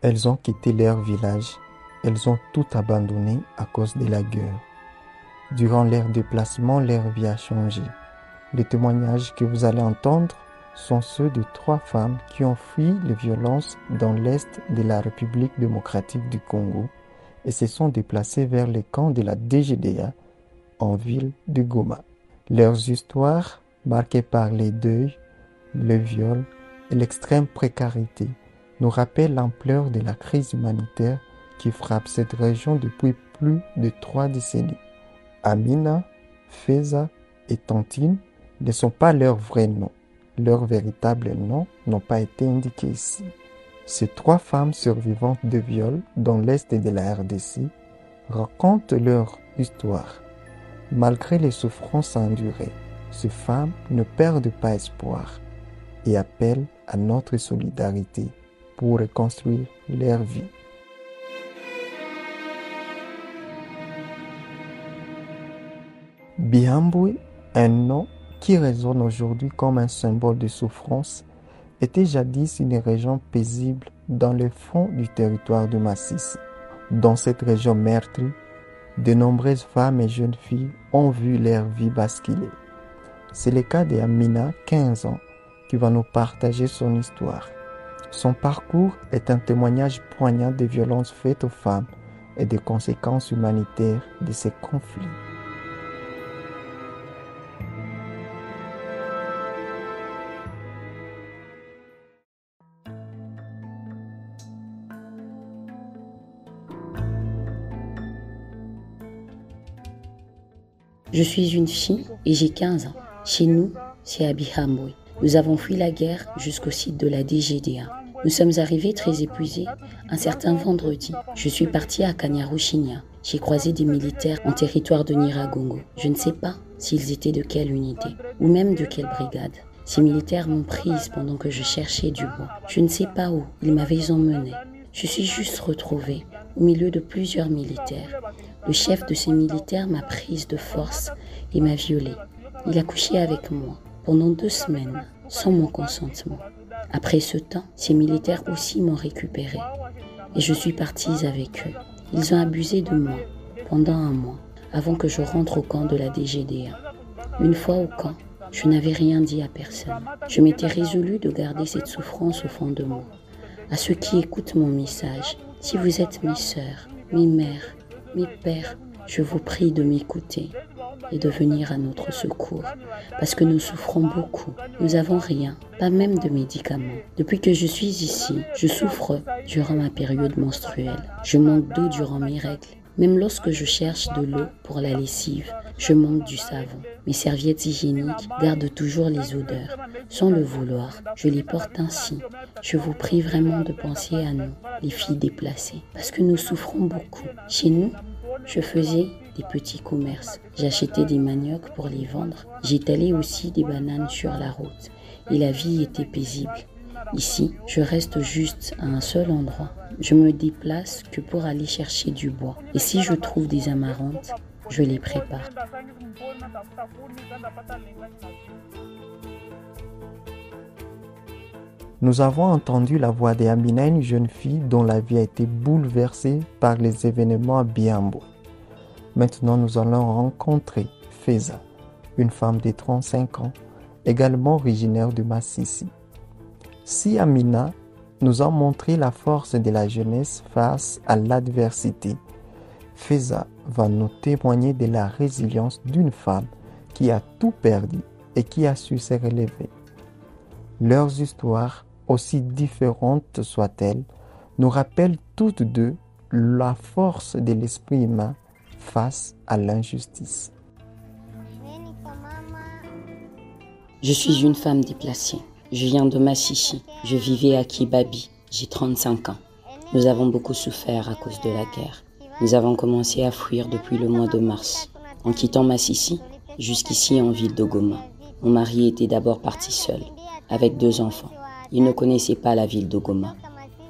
Elles ont quitté leur village, elles ont tout abandonné à cause de la guerre. Durant leur déplacement, leur vie a changé. Les témoignages que vous allez entendre sont ceux de 3 femmes qui ont fui les violences dans l'est de la République démocratique du Congo et se sont déplacées vers les camps de la DGDA en ville de Goma. Leurs histoires, marquées par les deuils, le viol et l'extrême précarité, nous rappellent l'ampleur de la crise humanitaire qui frappe cette région depuis plus de 3 décennies. Amina, Feza et Tantine ne sont pas leurs vrais noms. Leurs véritables noms n'ont pas été indiqués ici. Ces 3 femmes survivantes de viols dans l'est de la RDC racontent leur histoire. Malgré les souffrances endurées, ces femmes ne perdent pas espoir et appellent à notre solidarité pour reconstruire leur vie. Bihambwe, un nom qui résonne aujourd'hui comme un symbole de souffrance, était jadis une région paisible dans le fond du territoire de Masisi. Dans cette région meurtrie, de nombreuses femmes et jeunes filles ont vu leur vie basculer. C'est le cas d'Amina, 15 ans, qui va nous partager son histoire. Son parcours est un témoignage poignant des violences faites aux femmes et des conséquences humanitaires de ces conflits. Je suis une fille et j'ai 15 ans. Chez nous, c'est à Bihambwe. Nous avons fui la guerre jusqu'au site de la DGDA. Nous sommes arrivés très épuisés un certain vendredi. Je suis partie à Kanyaruchinya. J'ai croisé des militaires en territoire de Nyiragongo. Je ne sais pas s'ils étaient de quelle unité ou même de quelle brigade. Ces militaires m'ont prise pendant que je cherchais du bois. Je ne sais pas où ils m'avaient emmenée. Je suis juste retrouvée au milieu de plusieurs militaires. Le chef de ces militaires m'a prise de force et m'a violée. Il a couché avec moi pendant 2 semaines, sans mon consentement. Après ce temps, ces militaires aussi m'ont récupérée et je suis partie avec eux. Ils ont abusé de moi pendant 1 mois avant que je rentre au camp de la DGDA. Une fois au camp, je n'avais rien dit à personne. Je m'étais résolue de garder cette souffrance au fond de moi. À ceux qui écoutent mon message, si vous êtes mes sœurs, mes mères, mes pères, je vous prie de m'écouter et de venir à notre secours, parce que nous souffrons beaucoup. Nous n'avons rien, pas même de médicaments. Depuis que je suis ici, je souffre durant ma période menstruelle. Je manque d'eau durant mes règles. Même lorsque je cherche de l'eau pour la lessive, je manque du savon. Mes serviettes hygiéniques gardent toujours les odeurs. Sans le vouloir, je les porte ainsi. Je vous prie vraiment de penser à nous, les filles déplacées, parce que nous souffrons beaucoup. Chez nous, je faisais des petits commerces. J'achetais des maniocs pour les vendre. J'étalais aussi des bananes sur la route. Et la vie était paisible. Ici, je reste juste à un seul endroit. Je me déplace que pour aller chercher du bois. Et si je trouve des amarantes, je les prépare. Nous avons entendu la voix d'Amina, une jeune fille dont la vie a été bouleversée par les événements à Bihambwe. Maintenant, nous allons rencontrer Feza, une femme de 35 ans, également originaire de Masisi. Si Amina nous a montré la force de la jeunesse face à l'adversité, Feza va nous témoigner de la résilience d'une femme qui a tout perdu et qui a su se relever. Leurs histoires, aussi différentes soient-elles, nous rappellent toutes deux la force de l'esprit humain face à l'injustice. Je suis une femme déplacée. Je viens de Masisi. Je vivais à Kibabi. J'ai 35 ans. Nous avons beaucoup souffert à cause de la guerre. Nous avons commencé à fuir depuis le mois de mars. En quittant Masisi, jusqu'ici en ville de Goma. Mon mari était d'abord parti seul, avec 2 enfants. Il ne connaissait pas la ville de Goma.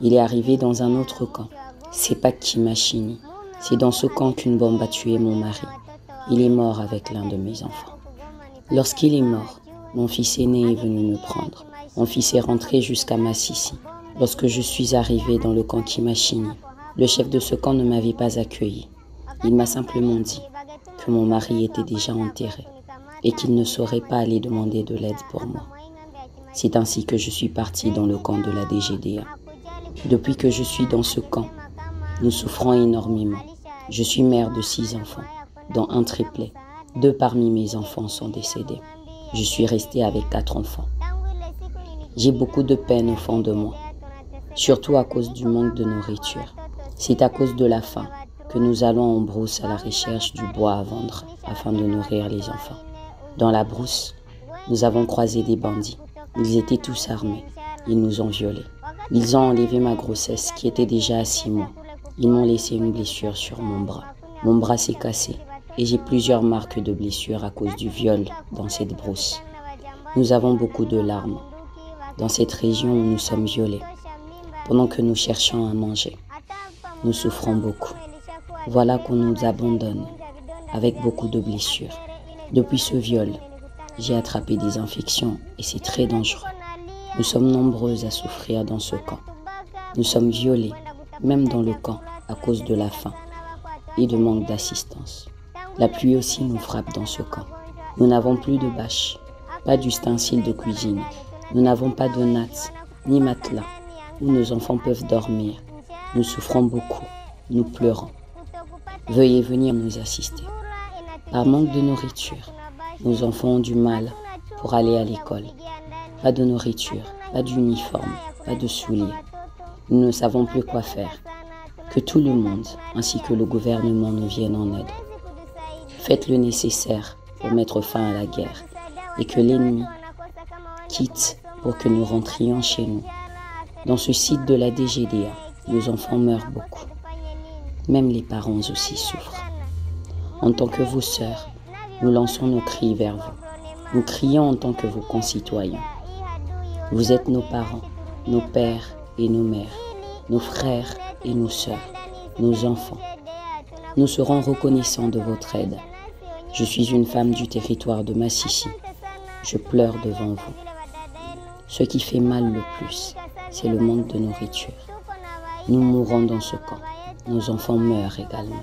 Il est arrivé dans un autre camp. C'est pas Kimashini. C'est dans ce camp qu'une bombe a tué mon mari. Il est mort avec l'un de mes enfants. Lorsqu'il est mort, mon fils aîné est venu me prendre. Mon fils est rentré jusqu'à Masisi. Lorsque je suis arrivée dans le camp Kimashini, le chef de ce camp ne m'avait pas accueilli. Il m'a simplement dit que mon mari était déjà enterré et qu'il ne saurait pas aller demander de l'aide pour moi. C'est ainsi que je suis partie dans le camp de la DGDA. Depuis que je suis dans ce camp, nous souffrons énormément. Je suis mère de 6 enfants, dont un triplet. 2 parmi mes enfants sont décédés. Je suis restée avec 4 enfants. J'ai beaucoup de peine au fond de moi, surtout à cause du manque de nourriture. C'est à cause de la faim que nous allons en brousse à la recherche du bois à vendre afin de nourrir les enfants. Dans la brousse, nous avons croisé des bandits. Ils étaient tous armés. Ils nous ont violés. Ils ont enlevé ma grossesse qui était déjà à 6 mois. Ils m'ont laissé une blessure sur mon bras. Mon bras s'est cassé et j'ai plusieurs marques de blessures à cause du viol dans cette brousse. Nous avons beaucoup de larmes dans cette région où nous sommes violés. Pendant que nous cherchons à manger, nous souffrons beaucoup. Voilà qu'on nous abandonne avec beaucoup de blessures. Depuis ce viol, j'ai attrapé des infections et c'est très dangereux. Nous sommes nombreuses à souffrir dans ce camp. Nous sommes violés, même dans le camp, à cause de la faim et de manque d'assistance. La pluie aussi nous frappe dans ce camp. Nous n'avons plus de bâches, pas d'ustensiles de cuisine. Nous n'avons pas de nattes, ni matelas, où nos enfants peuvent dormir. Nous souffrons beaucoup, nous pleurons. Veuillez venir nous assister. Par manque de nourriture, nos enfants ont du mal pour aller à l'école. Pas de nourriture, pas d'uniforme, pas de souliers. Nous ne savons plus quoi faire. Que tout le monde, ainsi que le gouvernement, nous viennent en aide. Faites le nécessaire pour mettre fin à la guerre et que l'ennemi quitte pour que nous rentrions chez nous. Dans ce site de la DGDA, nos enfants meurent beaucoup. Même les parents aussi souffrent. En tant que vos sœurs, nous lançons nos cris vers vous. Nous crions en tant que vos concitoyens. Vous êtes nos parents, nos pères et nos mères, nos frères et nos sœurs, nos enfants. Nous serons reconnaissants de votre aide. Je suis une femme du territoire de Massissi. Je pleure devant vous. Ce qui fait mal le plus, c'est le manque de nourriture. Nous mourons dans ce camp. Nos enfants meurent également.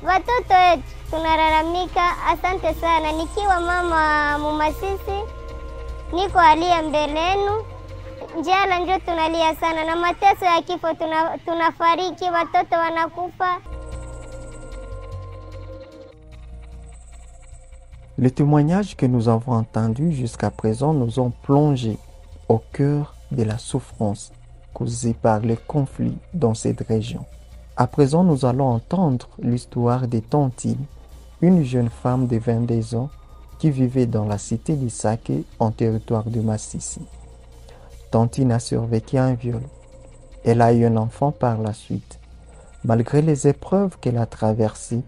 Watoto wetu tunalalamika. Asante sana. Nikiwa mama Mumasisi, niko alia mbele yenu. Njala ndio tunalia sana na mateso ya kifo, tunafariki, watoto wanakufa. Les témoignages que nous avons entendus jusqu'à présent nous ont plongé au cœur de la souffrance causée par les conflits dans cette région. À présent, nous allons entendre l'histoire de Tantine, une jeune femme de 22 ans qui vivait dans la cité d'Issaké en territoire de Massissi. Tantine a survécu à un viol. Elle a eu un enfant par la suite. Malgré les épreuves qu'elle a traversées,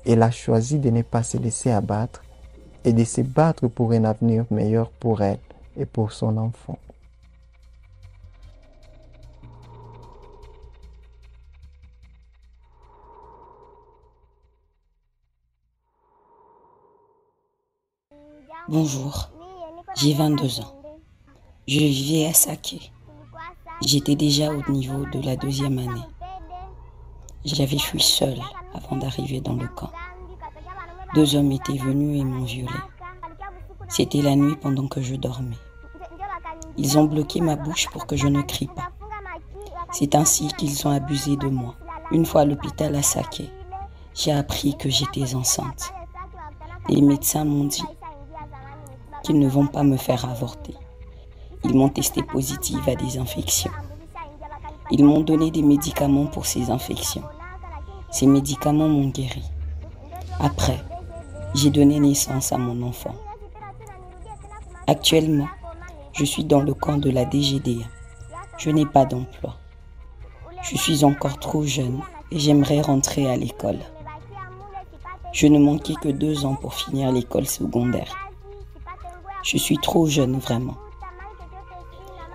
elle a choisi de ne pas se laisser abattre et de se battre pour un avenir meilleur pour elle et pour son enfant. Bonjour, j'ai 22 ans. Je vivais à Saké. J'étais déjà au niveau de la 2e année. J'avais fui seule avant d'arriver dans le camp. 2 hommes étaient venus et m'ont violée. C'était la nuit pendant que je dormais. Ils ont bloqué ma bouche pour que je ne crie pas. C'est ainsi qu'ils ont abusé de moi. Une fois à l'hôpital à Saké, j'ai appris que j'étais enceinte. Les médecins m'ont dit qu'ils ne vont pas me faire avorter. Ils m'ont testé positive à des infections. Ils m'ont donné des médicaments pour ces infections. Ces médicaments m'ont guéri. Après, j'ai donné naissance à mon enfant. Actuellement, je suis dans le camp de la DGDA. Je n'ai pas d'emploi. Je suis encore trop jeune et j'aimerais rentrer à l'école. Je ne manquais que 2 ans pour finir l'école secondaire. Je suis trop jeune vraiment.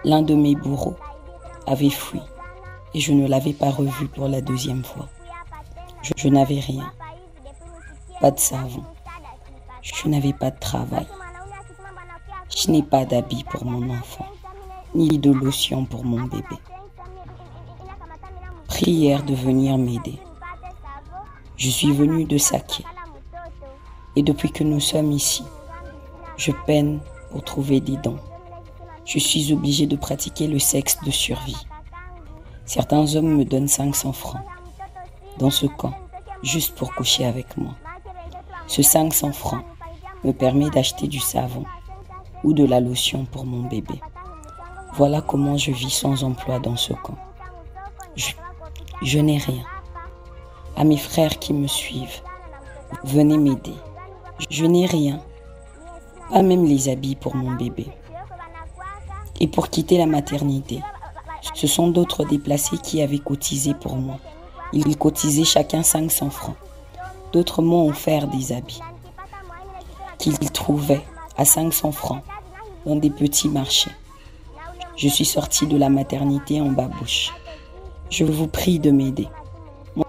L'un de mes bourreaux avait fui et je ne l'avais pas revu pour la 2e fois. Je n'avais rien, pas de savon, je n'avais pas de travail, je n'ai pas d'habits pour mon enfant. ni de lotion pour mon bébé. Prière de venir m'aider. Je suis venue de Saké. Et depuis que nous sommes ici, je peine pour trouver des dons. Je suis obligée de pratiquer le sexe de survie. Certains hommes me donnent 500 francs dans ce camp, juste pour coucher avec moi. Ce 500 francs me permet d'acheter du savon ou de la lotion pour mon bébé. Voilà comment je vis sans emploi dans ce camp. Je n'ai rien. À mes frères qui me suivent, venez m'aider. Je n'ai rien, pas même les habits pour mon bébé. Et pour quitter la maternité, ce sont d'autres déplacés qui avaient cotisé pour moi. Ils cotisaient chacun 500 francs. D'autres m'ont offert des habits qu'ils trouvaient à 500 francs dans des petits marchés. Je suis sortie de la maternité en babouche. Je vous prie de m'aider.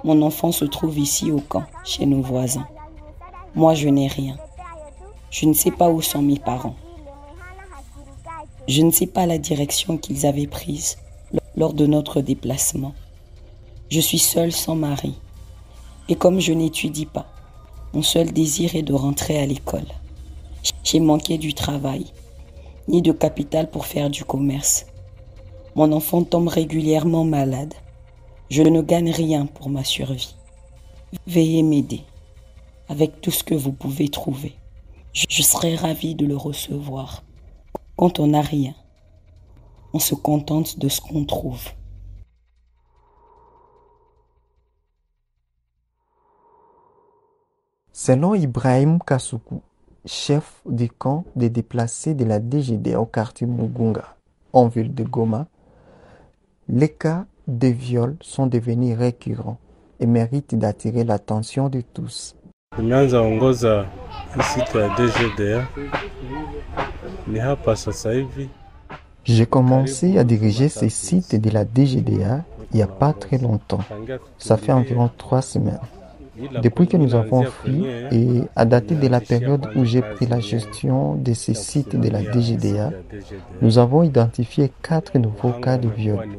Mon enfant se trouve ici au camp, chez nos voisins. Moi, je n'ai rien. Je ne sais pas où sont mes parents. Je ne sais pas la direction qu'ils avaient prise lors de notre déplacement. Je suis seule sans mari. Et comme je n'étudie pas, mon seul désir est de rentrer à l'école. J'ai manqué du travail, ni de capital pour faire du commerce. Mon enfant tombe régulièrement malade. Je ne gagne rien pour ma survie. Veuillez m'aider avec tout ce que vous pouvez trouver. Je serai ravie de le recevoir. Quand on n'a rien, on se contente de ce qu'on trouve. Selon Ibrahim Kasuku, chef du camp des déplacés de la DGD au quartier Mugunga, en ville de Goma, les cas de viol sont devenus récurrents et méritent d'attirer l'attention de tous. Nimeanza ongoza site ya DGDA. Ni hapa sasa hivi. J'ai commencé à diriger ces sites de la DGDA il n'y a pas très longtemps. Ça fait environ 3 semaines. Depuis que nous avons fui et à dater de la période où j'ai pris la gestion de ces sites de la DGDA, nous avons identifié 4 nouveaux cas de viol.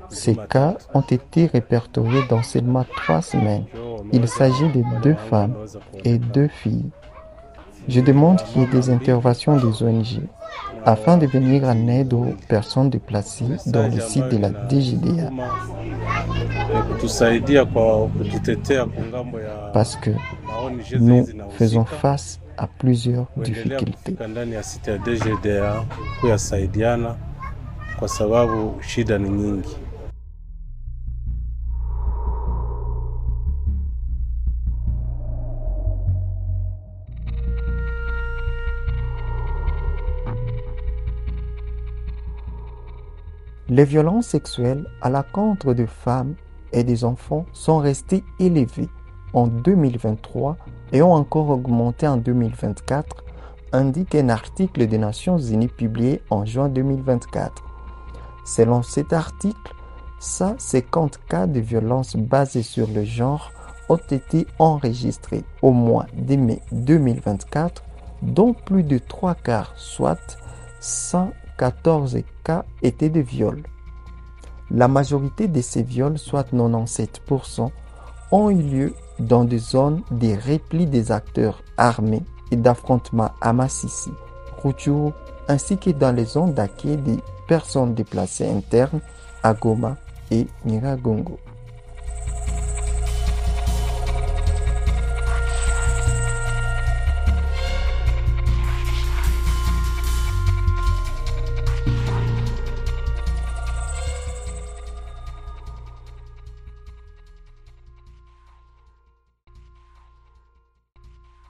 Ces cas ont été répertoriés dans seulement 3 semaines. Il s'agit de 2 femmes et 2 filles. Je demande qu'il y ait des interventions des ONG afin de venir en aide aux personnes déplacées dans le site de la DGDA. Parce que nous faisons face à plusieurs difficultés. Les violences sexuelles à l'encontre de femmes et des enfants sont restées élevées en 2023 et ont encore augmenté en 2024, indique un article des Nations Unies publié en juin 2024. Selon cet article, 150 cas de violences basées sur le genre ont été enregistrés au mois de mai 2024, dont plus de 3 quarts, soit 114 cas, étaient de viols. La majorité de ces viols, soit 97%, ont eu lieu dans des zones de repli des acteurs armés et d'affrontements à Massissi, Rutshuru, ainsi que dans les zones d'accueil des personnes déplacées internes à Goma et Nyiragongo.